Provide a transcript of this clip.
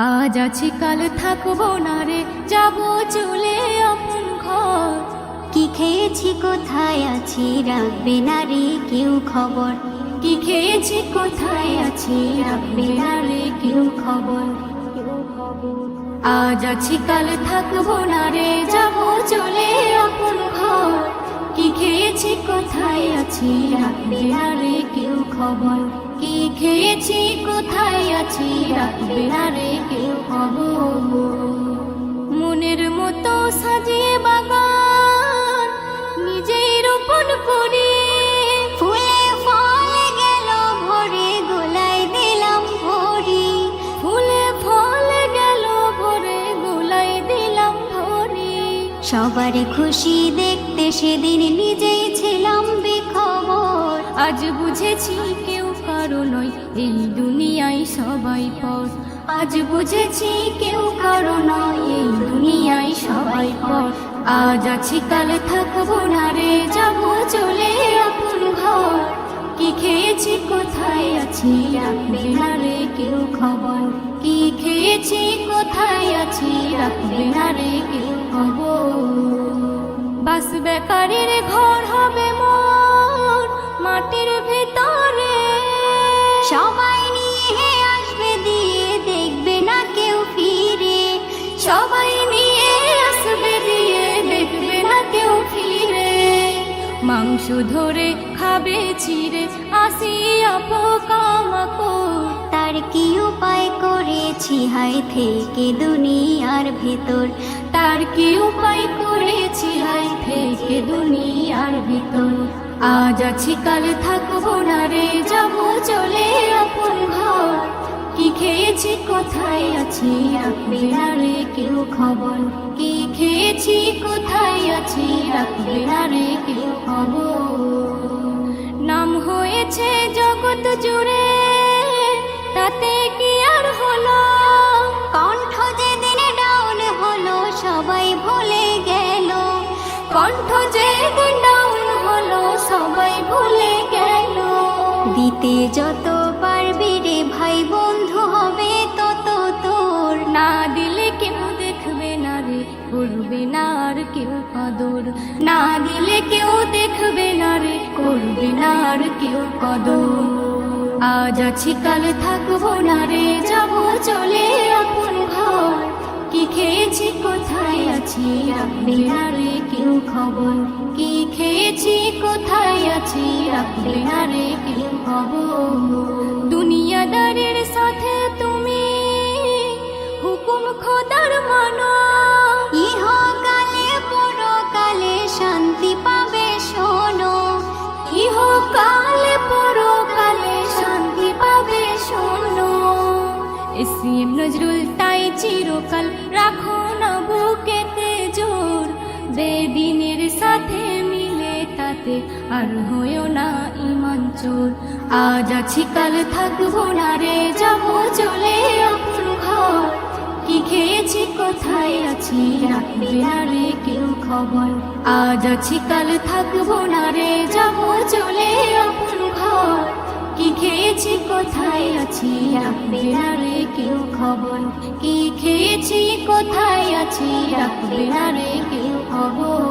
আজ আছি কাল থাকবো না রে, যাবো চলে আপন ঘর। কি খেয়েছি কোথায় আছি রাখবে না রে কেউ খবর। কি খেয়েছি কোথায় আছি রাখবে না রে কেউ খবর। আজ আছি কাল থাকবো না রে, যাবো চলে আপন ঘর। কি খেয়েছি কোথায় আছি রাখবে না রে কেউ খবর। কি খেয়েছি কোথায় আছি রাখবে না রে কেউ খবর। মনের মতো সাজিয়ে বাগান নিজেই রোপণ করি, ফুলে ফলে গেল ভরে গোলায় দিলাম ভরি। ফুলে ফলে গেল ভরে গোলাই দিলাম ভরি। সবার খুশি দেখতে সেদিন নিজেই ছিলাম বেখবর। আজ বুঝেছি কেউ কারো নয় এই দুনিয়ায় সবাই পর। আজ বুঝেছি কেউ কারো নয় এই দুনিয়ায় সবাই পর। আজ আছি কাল থাকবো না রে, যাবো চলে আপন ঘর। কি খেয়েছি কোথায় আছি রাখবে না রে কেউ খবর। কি খেয়েছি কোথায় আছি রাখবে না রে কেউ খবর। বাস বেকারের ঘর হবে মোর মাটির ভেতরে। সবাই নিয়ে আসবে দিয়ে দেখবে না কেউ ফিরে। সবাই নিয়ে আসবে দিয়ে দেখবে না কেউ ফিরে। মাংস ধরে খাবে চিড়ে আসিয়া পোকামাকড়। তার কি উপায় করেছি হাই থেকে দুনিয়ার ভেতর। তার কি উপায় করেছি হাই থেকে দুনিয়ার ভিতর। আজ আছি কাল থাকবো না রে, যাবো চলে আপন ঘর। কি খেয়েছি কোথায় আছি রাখবে না রে কেউ খবর। কি খেয়েছি কোথায় আছি রাখবে না রে কেউ খবর। নাম হয়েছে জগৎ জুড়ে তাতে কি আর হলো। কণ্ঠ যেদিন ডাউন হলো সবাই ভুলে গেল। কণ্ঠ যেদিন ডাউন হলো সবাই ভুলে গেল। দিতে যত পারবি রে ভাই বন্ধু হবে তত তোর। না দিলে কেউ দেখবে না রে, করবে না আর কেউ কদর। না দিলে কেউ দেখবে না রে, করবে না আর কেউ কদর। আজ আছি কাল থাকবো না রে, যাবো চলে আপন ঘর। কি খেয়েছি কোথায় আছি রাখবে না রে কেউ খবর। কি খেয়েছি কোথায় আছি রাখবে না রে কেউ খবর। দুনিয়াদারের সাথে তুমি হুকুম খোদার মানো। ইহকালে পরকালে শান্তি পাবে শোনো। ইহকালে পরকালে শান্তি পাবে শোনো। এসএম নজরুল তাই চিরকাল রাখো না বুকেতে জোর। বেদিনের সাথে মিলে তাতে আর হয়েও না ইমান চোর। আজ আছি কাল থাকবো না রে, যাবো চলে আপন ঘর। কি খেয়েছি কোথায় আছি রাখবে না রে কেউ খবর। আজ আছি কাল থাকবো না রে, যাবো চলে আপন ঘর। কি খেয়েছি কোথায় আছি রাখবে না রে কেউ খবর। কি খেয়েছি কোথায় আছি রাখবে না রে কেউ খবর।